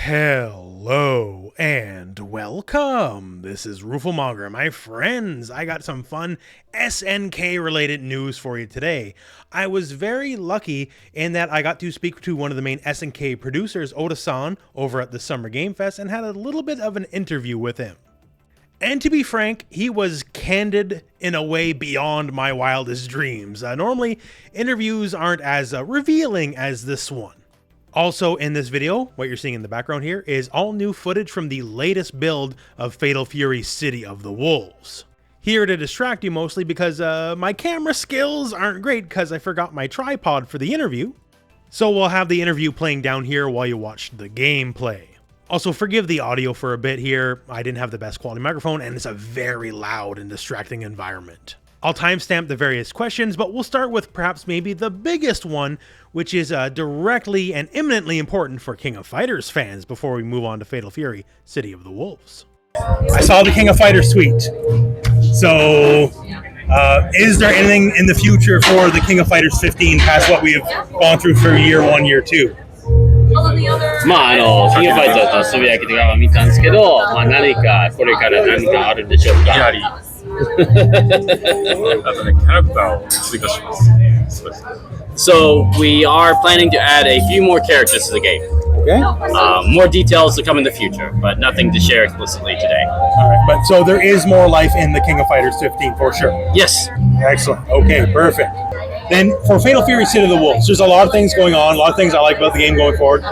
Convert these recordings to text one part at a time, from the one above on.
Hello and welcome. This is Rooflemonger. My friends, I got some fun SNK related news for you today. I was very lucky in that I got to speak to one of the main SNK producers, Oda-san, over at the Summer Game Fest and had a little bit of an interview with him. And to be frank, he was candid in a way beyond my wildest dreams. Normally, interviews aren't as revealing as this one. Also in this video, what you're seeing in the background here is all new footage from the latest build of Fatal Fury City of the Wolves. Here to distract you mostly because my camera skills aren't great because I forgot my tripod for the interview. So we'll have the interview playing down here while you watch the gameplay. Also forgive the audio for a bit here, I didn't have the best quality microphone and it's a very loud and distracting environment. I'll timestamp the various questions, but we'll start with perhaps maybe the biggest one, which is directly and imminently important for King of Fighters fans before we move on to Fatal Fury, City of the Wolves. I saw the King of Fighters tweet. So, is there anything in the future for the King of Fighters 15 past what we have gone through for year 1, year 2? まあキングファイターとつぶやきとかは見たんですけど、まあ何かこれから何かあるんでしょうか。やはりあとね、キャラクターを追加します。So we are planning to add a few more characters to the game. Okay. More details to come in the future, but nothing to share explicitly today. All right, but so there is more life in the King of Fighters 15 for sure. Yes. Excellent. Okay, perfect. Then for Fatal Fury City of the Wolves, there's a lot of things going on, a lot of things I like about the game going forward.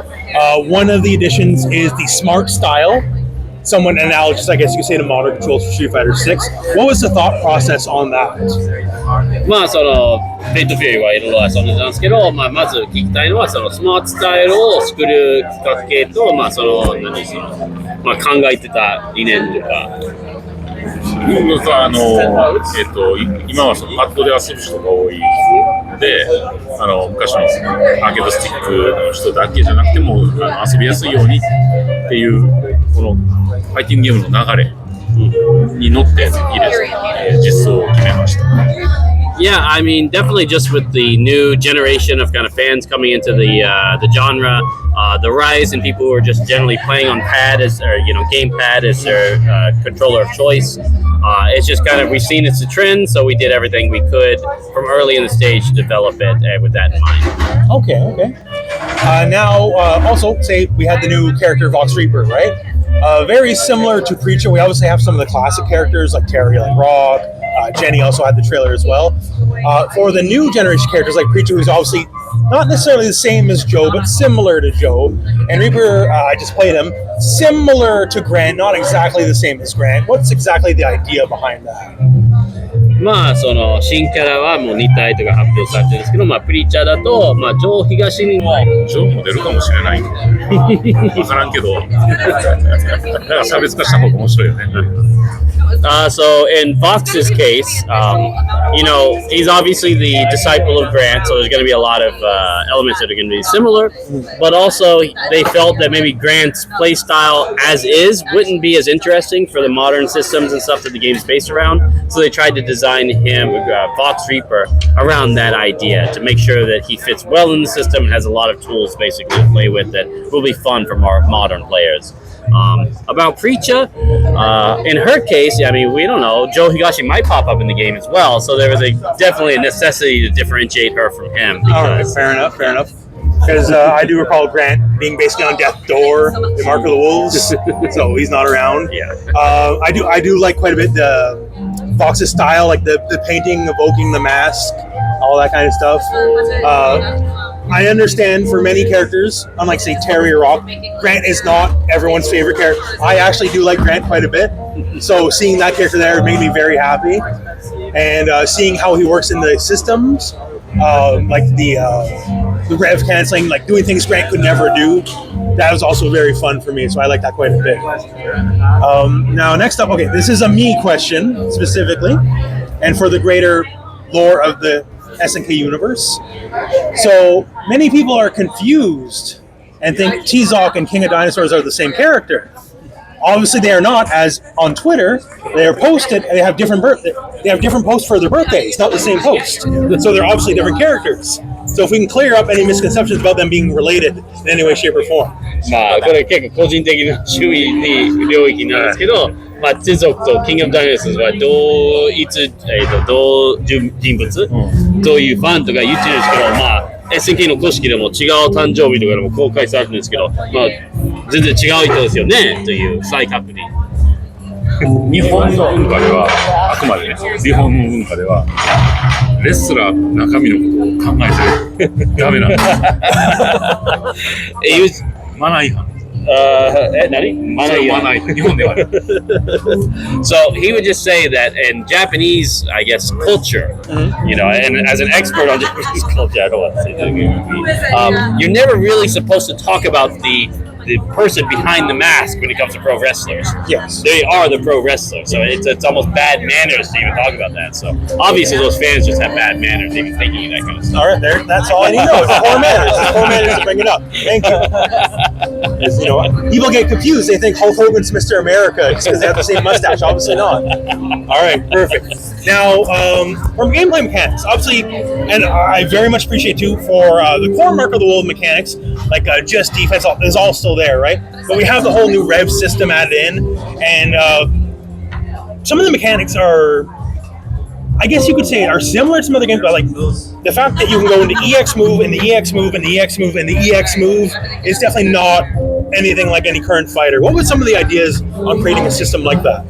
One of the additions is the smart style, somewhat analogous, I guess you could say, to modern controls for Street Fighter 6. What was the thought process on that? まあフェイトフューリーはいろいろ遊んでたんですけど、まあまず聞きたいのはスマートスタイルを作るきっかけと、まあまあ考えてた理念とか。僕は今はパッドで遊ぶ人が多いので、昔のアーケードスティックの人だけじゃなくても遊びやすいようにっていうこのファイティングゲームの流れに乗って実装を決めました。Yeah, I mean, definitely just with the new generation of kind of fans coming into the genre, the rise in people who are just generally playing on pad as or gamepad as their controller of choice. It's just kind of we've seen it's a trend, so we did everything we could from early in the stage to develop it with that in mind. Okay. Now, also say we had the new character Vox Reaper, right? Very similar to Preacher. We obviously have some of the classic characters like Terry, like Rock. Jenny also had the trailer as well. For the new generation characters like Preacher, who's obviously not necessarily the same as Joe, but similar to Joe. And Reaper, I just played him, similar to Grant, not exactly the same as Grant. What's exactly the idea behind that? まあ新キャラはもう2体とか発表されてるんですけど、まあプリーチャーだと、まあジョー東にもジョーも出るかもしれない。わからんけど、だから差別化した方が面白いよね。So in Vox's case, he's obviously the disciple of Grant, so there's going to be a lot of elements that are going to be similar. But also, they felt that maybe Grant's playstyle as is wouldn't be as interesting for the modern systems and stuff that the game's based around. So they tried to design him, Vox Reaper, around that idea to make sure that he fits well in the system and has a lot of tools basically to play with that will be fun for more modern players. About Preacher, in her case, I mean, we don't know. Joe Higashi might pop up in the game as well, so there was definitely a necessity to differentiate her from him. All right, fair enough. Because I do recall Grant being basically on Death Door in Mark of the Wolves, so he's not around. Yeah. I do like quite a bit the Vox's style, like the painting evoking the mask, all that kind of stuff. I understand for many characters, unlike say Terry or Rock, Grant is not everyone's favorite character. I actually do like Grant quite a bit, so seeing that character there made me very happy. And seeing how he works in the systems, like the rev canceling, like doing things Grant could never do, that was also very fun for me, so I like that quite a bit. Now next up, okay, this is a me question specifically, and for the greater lore of the SNK universe. So many people are confused and think Tizoc and King of Dinosaurs are the same character. Obviously, they are not, as on Twitter, they are posted and they have different posts for their birthdays, not the same post. So they're obviously different characters. So if we can clear up any misconceptions about them being related in any way, shape, or form. まあこれ結構個人的な注意領域なんですけど、まあTizocとキングオブダイナソーは同一同人物、どういうファンとか言ってるんですけど、まあ SNK の公式でも違う誕生日とかでも公開されてるんですけど、まあ全然違う人ですよねという再確認。日本の文化では、あくまでね、日本の文化では、レスラーの中身のことを考えてダメなんです。マナー違反。So he would just say that in Japanese, I guess, culture, you know, and as an expert on Japanese culture, I don't want to say that. You're never really supposed to talk about the person behind the mask when it comes to pro wrestlers. Yes. They are the pro wrestlers, so it's almost bad manners to even talk about that. So obviously those fans just have bad manners even thinking that kind of stuff. All right, that's all I need to know. It's poor manners. It's poor manners to bring it up. Thank you. You know, people get confused. They think Hulk Hogan's Mr. America just because they have the same mustache. Obviously not. All right, perfect. Now, from gameplay mechanics, obviously, and I very much appreciate too for the core Mark of the Wolf mechanics, like just defense is all still there, right? But we have the whole new Rev system added in, and some of the mechanics are, I guess you could say, are similar to some other games, but like the fact that you can go into EX move and the EX move and the EX move and the EX move is definitely not anything like any current fighter. What were some of the ideas on creating a system like that?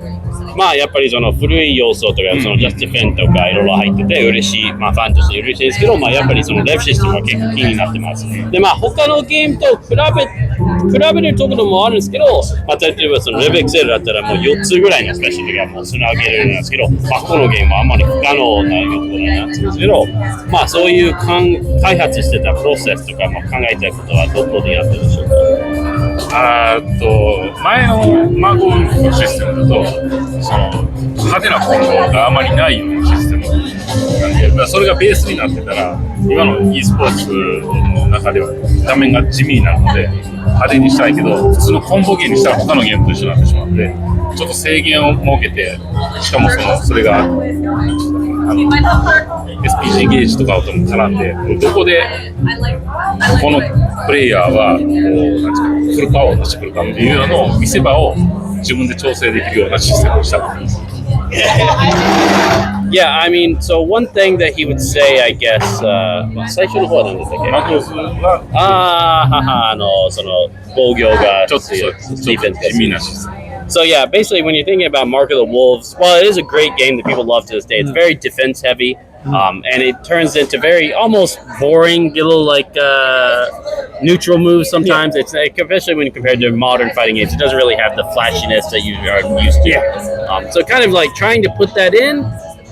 まあやっぱりその古い要素とかそのジャスティフェンとかいろいろ入ってて嬉しい、まあファンとして嬉しいですけど、まあやっぱりそのレブシステムは結構気になってます。でまあ他のゲームと比べるところもあるんですけど、まあ例えばそのレブ XL だったらもう4つぐらいのスペシャルがもうつなげれるんですけど、まあこのゲームはあんまり不可能なところになってるんですけど、まあそういう開発してたプロセスとかも考えたことはどこでやってるでしょうか。前のマゴンのシステムだとその派手なコンボがあまりないようなシステムなんで、それがベースになってたら今の e スポーツの中では画面が地味なので派手にしたいけど普通のコンボゲームにしたら他のゲームと一緒になってしまうのでちょっと制限を設けてしかもそれがSPG ゲージとかとも絡んでどこでこのプレイヤーはこうなんですかフルパワーを出してくるかっていうのを見せ場を自分で調整できるようなシステムをしたと思います。Yeah, I mean, so one thing that he would say, I guess, 最初の方は何でしたっけ？マクロスはその防御がちょっと地味なシステム。So yeah, basically when you're thinking about Mark of the Wolves, well, it is a great game that people love to this day. It's very defense heavy, and it turns into very almost boring, little like neutral moves sometimes. It's especially when compared to modern fighting games, it doesn't really have the flashiness that you are used to. So kind of like trying to put that in,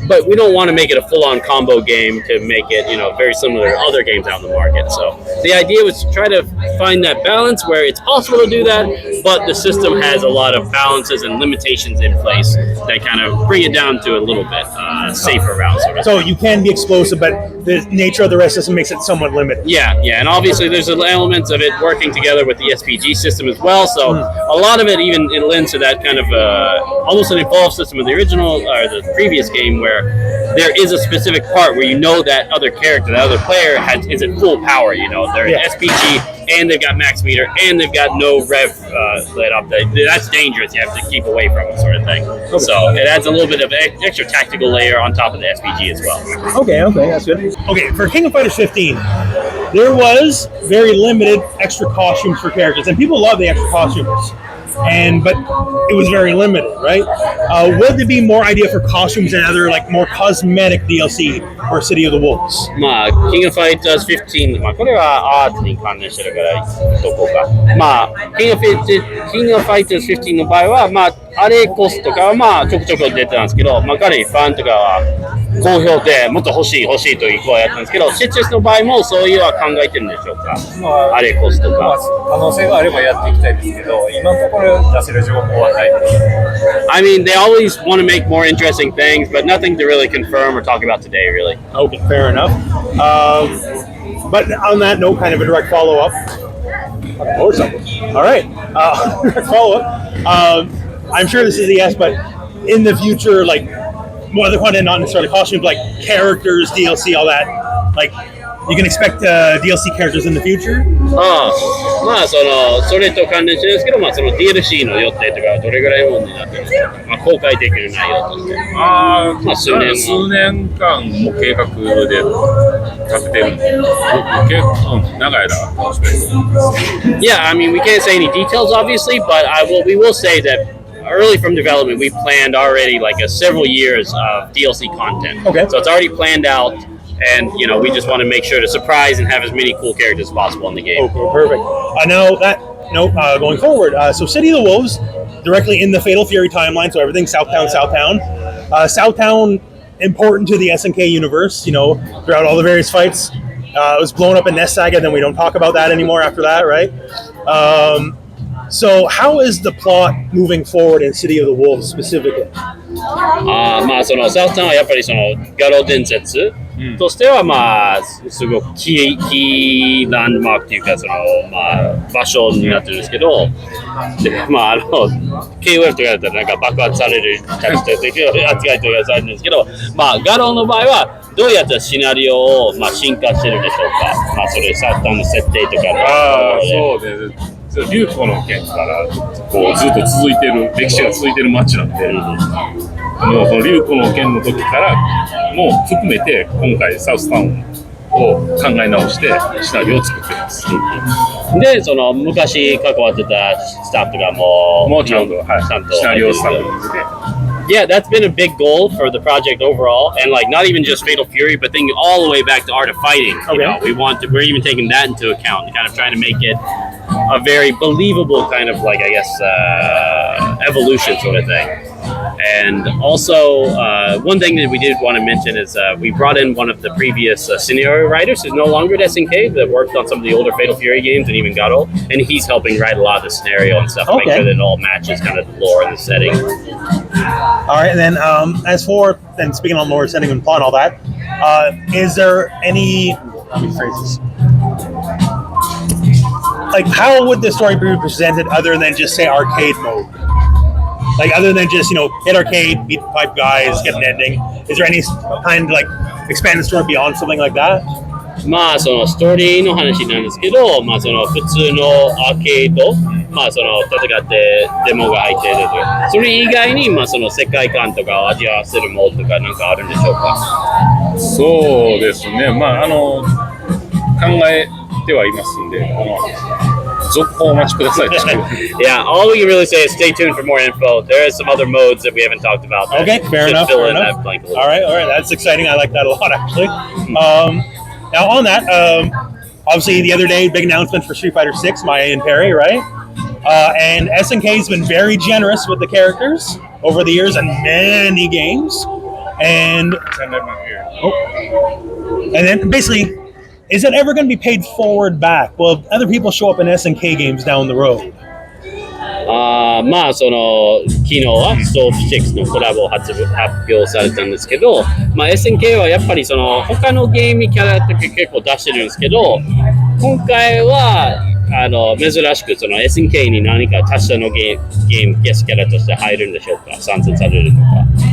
but we don't want to make it a full-on combo game to make it, you know, very similar to other games out in the market. So the idea was to try to find that balance where it's possible to do that, but the system has a lot of balances and limitations in place that kind of bring it down to a little bit safer route. So you can be explosive, but the nature of the rest system makes it somewhat limited. Yeah, and obviously there's elements of it working together with the SPG system as well. So a lot of it even it lends to that kind of almost an evolved system of the original or the previous game where there is a specific part where you know that other character, that other player is at full power. You know, they're SPG and they've got max meter and they've got no rev lit up. That's dangerous. You have to keep away from it, sort of thing. Okay. So it adds a little bit of an extra tactical layer on top of the SPG as well. Okay, that's good. Okay, for King of Fighters 15, there was very limited extra costumes for characters, and people love the extra costumes. But it was very limited, right? Would there be more idea for costumes and other like more cosmetic DLC for City of the Wolves? まあ King of Fighters 15、まあこれはアートに関連してるからどこか。まあ King of Fighters 15の場合はまあアレコスとかはまあちょくちょく出てたんですけど、まあ彼ファンとかは好評でもっと欲しいという声をやったんですけど、シッチェスの場合もそういうは考えてるんでしょうか。アレコスとか。可能性があればやっていきたいですけど、今のところ出せる情報はないです。I mean, they always want to make more interesting things, but nothing to really confirm or talk about today, really. Okay, fair enough. But on that note, kind of a direct follow-up. Or something. All right. Direct follow-up. I'm sure this is a yes, but in the future, like more other content, not necessarily costumes, like characters, DLC, all that. Like you can expect DLC characters in the future. ああ、まあそれと関連してるんですけど、まあその DLC の予定とかどれぐらいもになってるんですか。まあ公開できる内容として。まあ数年間も計画で立ててるんで、結構長い間楽しめる。Yeah, I mean we can't say any details obviously, but we will say that early from development we planned already like several years of DLC content. Okay. So it's already planned out. And we just want to make sure to surprise and have as many cool characters as possible in the game. Okay, perfect. Going forward, so City of the Wolves, directly in the Fatal Fury timeline, so everything Southtown. Southtown, important to the SNK universe, throughout all the various fights. It was blown up in Nest Saga, then we don't talk about that anymore after that, right? So how is the plot moving forward in City of the Wolves specifically? まあそのサウスタウンはやっぱりそのガロ伝説としてはまあすごくキーランドマークというかそのまあ場所になってるんですけど、でまあKOF とかだったらなんか爆発される扱いとかされるんですけど、まあガロの場合はどうやったシナリオをまあ進化してるでしょうか。まあそれサウスタウンの設定とかそうです。竜子の剣からこうずっと続いてる歴史が続いてる街なんで、もうその竜子の剣の時からも含めて今回サウスタウンを考え直してシナリオを作ってます。で、その昔関わってたスタッフがもうちゃんとシナリオスタッフで。Yeah, that's been a big goal for the project overall, and like not even just Fatal Fury, but thinking all the way back to Art of Fighting. Okay. We're even taking that into account, and kind of trying to make it a very believable kind of like I guess evolution sort of thing. And also, one thing that we did want to mention is we brought in one of the previous scenario writers who's no longer at SNK that worked on some of the older Fatal Fury games and even Garo, and he's helping write a lot of the scenario and stuff, to make sure that it all matches kind of the lore and the setting. All right, and then as for and speaking on lore, setting and plot, and all that, is there any? Let me phrase this. Like, how would the story be presented other than just say arcade mode? Like, other than just hit arcade, beat the pipe guys, get an ending. Is there any kind of like expand the story beyond something like that? まあそのストーリーの話なんですけど、まあその普通のアーケード、まあその戦ってデモが入っているとか、それ以外にまあその世界観とかを味わわせるモードとかなんかあるんでしょうか。そうですね。まあ考えてはいますんで、続報お待ちください。Yeah, all we can really say is stay tuned for more info. There are some other modes that we haven't talked about. Okay, fair enough. Fill in that blank a little. All right, that's exciting. I like that a lot, actually. Now on that, obviously the other day, big announcement for Street Fighter VI, Maya and Perry, right? And SNK's been very generous with the characters over the years in many games. And then basically, is it ever going to be paid forward back? Well, other people show up in SNK games down the road. まあその昨日はストープ6のコラボを発表されたんですけど、まあ SNK はやっぱりその他のゲームキャラとか結構出してるんですけど、今回は珍しくその SNK に何か他社のゲームゲストキャラとして入るんでしょうか、参戦されるとか。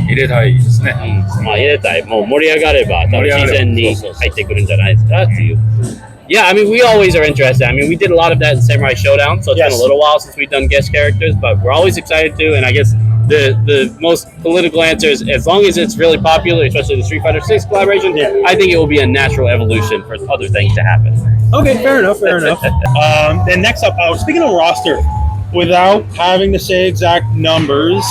入れたいですね。まあ入れたい。もう盛り上がれば多分自然に入ってくるんじゃないですかっていう。Yeah, I mean, we always are interested. I mean, we did a lot of that in Samurai Showdown, so it's been a little while since we've done guest characters, but we're always excited to, and I guess the most political answer is as long as it's really popular, especially the Street Fighter VI collaboration, I think it will be a natural evolution for other things to happen. Okay, fair enough. Then next up, speaking of roster, without having to say exact numbers,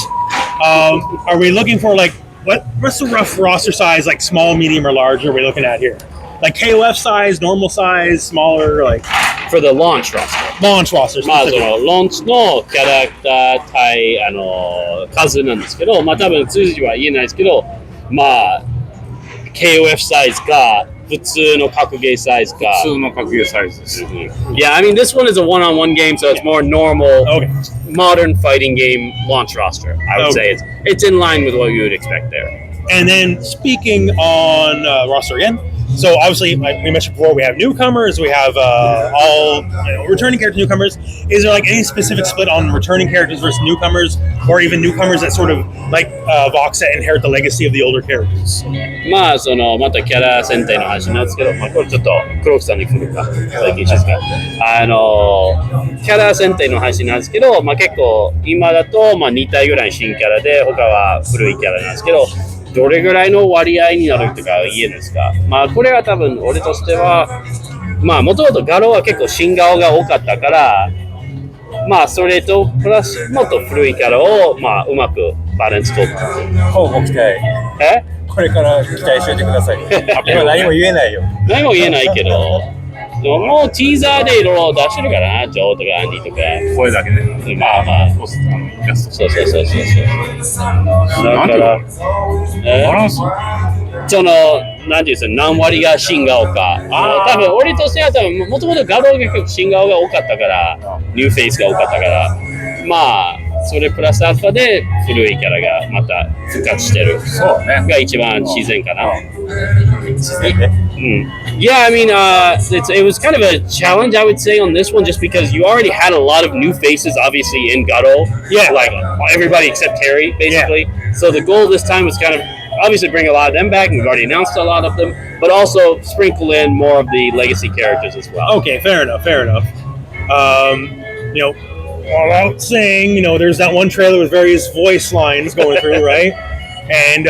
are we looking for like, what's the rough roster size, like small, medium, or large are we looking at here? Like KOF size, normal size, smaller, like for the launch roster. Launch roster. まあそのランチのキャラクター対数なんですけど、まあ多分数字は言えないですけど、まあ KOF サイズか普通の格ゲーサイズか。普通の格ゲーサイズです。Yeah, I mean this one is a one-on-one game, so it's more normal, modern fighting game launch roster. I would say it's in line with what you would expect there. And then speaking on roster again. So obviously, like we mentioned before, we have newcomers, we have all returning character newcomers. Is there like any specific split on returning characters versus newcomers, or even newcomers that sort of like Vox that inherit the legacy of the older characters? まあまたキャラ選定の話なんですけど、これちょっと黒木さんに来るか最近ですか。キャラ選定の話なんですけど、結構今だと2体ぐらい新キャラで他は古いキャラなんですけど、どれぐらいの割合になるとか言えるんですか。これは多分俺としてはもともと画廊は結構新顔が多かったから、それとプラスもっと古いキャラをうまくバランス取る。こうご期待。これから期待しておいてください。今何も言えないよ。何も言えないけど、でももうティーザーでいろいろ出してるからな、ジョーとかアンディとか。声だけで。そう。だから、バランスなんていうんですか、何割が新顔か。多分俺としてはもともと画廊が結構新顔が多かったから、ニューフェイスが多かったから、それプラスアルファで古いキャラがまた復活してる。そうね。が一番自然かな。Yeah, I mean, it was kind of a challenge, I would say, on this one, just because you already had a lot of new faces, obviously, in Garo. Yeah. Like, everybody except Terry, basically. Yeah. So the goal this time was kind of, obviously, bring a lot of them back, and we've already announced a lot of them, but also sprinkle in more of the legacy characters as well. Okay, fair enough. Without saying, there's that one trailer with various voice lines going through, right? And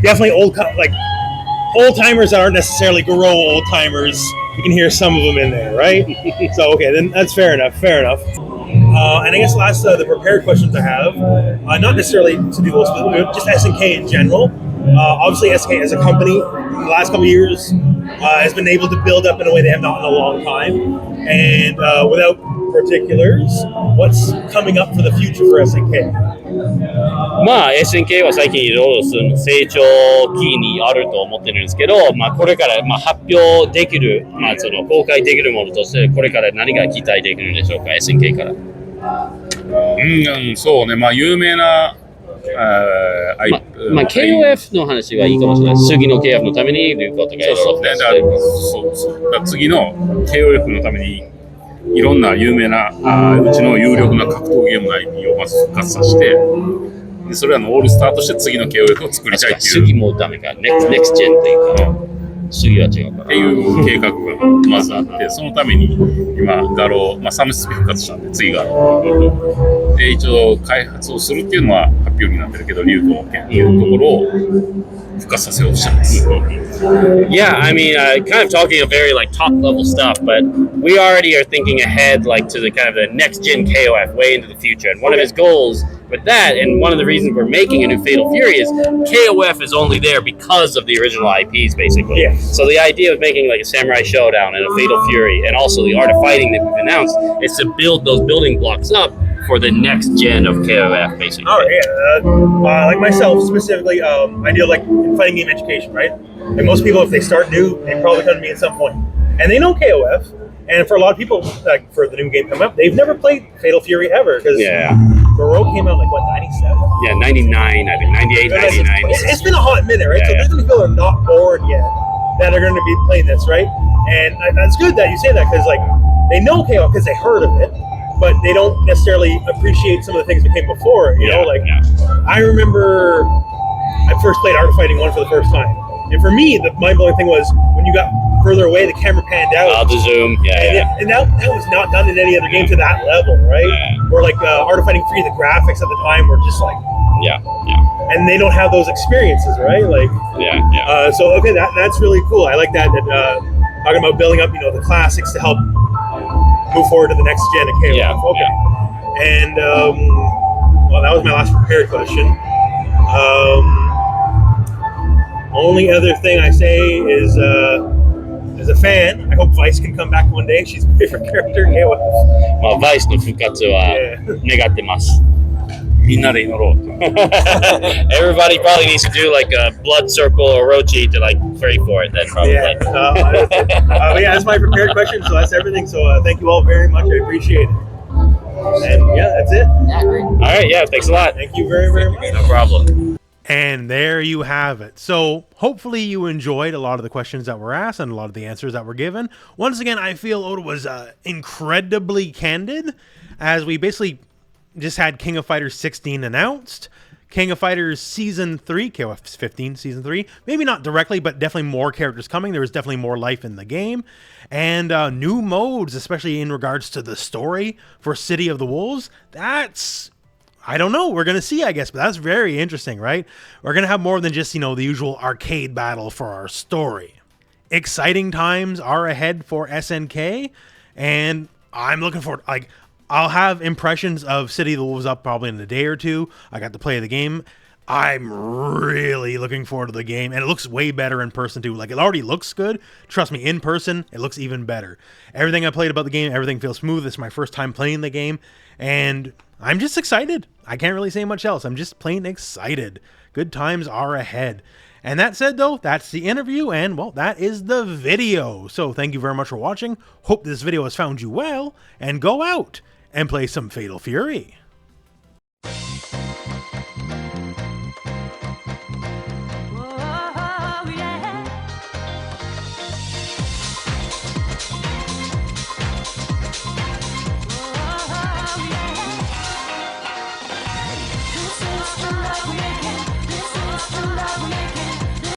definitely old-timers that aren't necessarily Garo old-timers. You can hear some of them in there, right? So, okay, then that's fair enough. And I guess last, the prepared questions I have, not necessarily to be most specific, but just SNK in general. Obviously, SNK as a company, in the last couple of years, has been able to build up in a way they have not in a long time. And without particulars, what's coming up for the future for SNK? SNK は最近いろいろ成長期にあると思ってるんですけど、これから発表できる、公開できるものとしてこれから何が期待できるんでしょうか、 SNK から。そうね、有名なKOF の話はいいかもしれない。次の KOF のために流行とかいろいろそう次の KOF のためにいろんな有名なうちの有力な格闘ゲームの IP をまず復活させて、でそれらのオールスターとして次の KOF を作りたいっていう。次もダメか、ネクスチェンっていうか、次は違うかっていう計画がまずあって、そのために今画廊、サムスピ復活したんで次がで一応開発をするっていうのは発表になってるけど、竜と剣っていうところを復活させようとしてます。Yeah, I mean, kind of talking a very top level stuff, but we already are thinking ahead to the kind of the next gen KOF way into the future. And one of his goals with that, and one of the reasons we're making a new Fatal Fury is KOF is only there because of the original IPs, basically. Yeah. So the idea of making a Samurai Showdown and a Fatal Fury, and also the Art of Fighting that we've announced, is to build those building blocks up for the next gen of KOF, basically. Oh, yeah. Like myself, specifically, I deal in fighting game education, right? And most people, if they start new, they probably come to me at some point. And they know KOF. And for a lot of people, for the new game coming up, they've never played Fatal Fury ever. Because Garo came out 97? Yeah, 99, I think. 98, 99. It's been a hot minute, right? So there's going to be people that are not bored yet that are going to be playing this, right? And that's good that you say that, because they know KOF because they heard of it, but they don't necessarily appreciate some of the things that came before it. I remember I first played Art of Fighting 1 for the first time. And for me, the mind-blowing thing was when you got further away, the camera panned out. The zoom, And that was not done in any other game to that level, right? Yeah. Or Art of Fighting 3, the graphics at the time were just and they don't have those experiences, right? So okay, that's really cool. I like that talking about building up, the classics to help move forward to the next gen of KOF. Yeah. Okay. And well, that was my last prepared question. Only other thing I say is, as a fan, I hope Vice can come back one day. She's my favorite character in KOF. Vice の復活は願ってます。みんなで祈ろう。Everybody probably needs to do a blood circle or Orochi to pray for it then probably. But yeah, that's my prepared question, so that's everything. So thank you all very much. I appreciate it. And yeah, that's it. Yeah, great. All right, yeah, thanks a lot. Thank you very, very much. No problem. And there you have it. So hopefully you enjoyed a lot of the questions that were asked and a lot of the answers that were given. Once again, I feel Oda was incredibly candid, as we basically just had King of Fighters 16 announced. King of Fighters Season 3, KoF 15 Season 3, maybe not directly, but definitely more characters coming. There was definitely more life in the game. And new modes, especially in regards to the story for City of the Wolves. That's... I don't know. We're going to see, I guess, but that's very interesting, right? We're going to have more than just, you know, the usual arcade battle for our story. Exciting times are ahead for SNK, and I'm looking forward. Like, I'll have impressions of City of the Wolves up probably in a day or two. I got to play the game. I'm really looking forward to the game, and it looks way better in person too. Like, it already looks good. Trust me, in person, it looks even better. Everything I played about the game, everything feels smooth. This is my first time playing the game, and I'm just excited. I can't really say much else. I'm just plain excited. Good times are ahead. And that said, though, that's the interview, and, well, that is the video. So thank you very much for watching. Hope this video has found you well, and go out and play some Fatal Fury. System.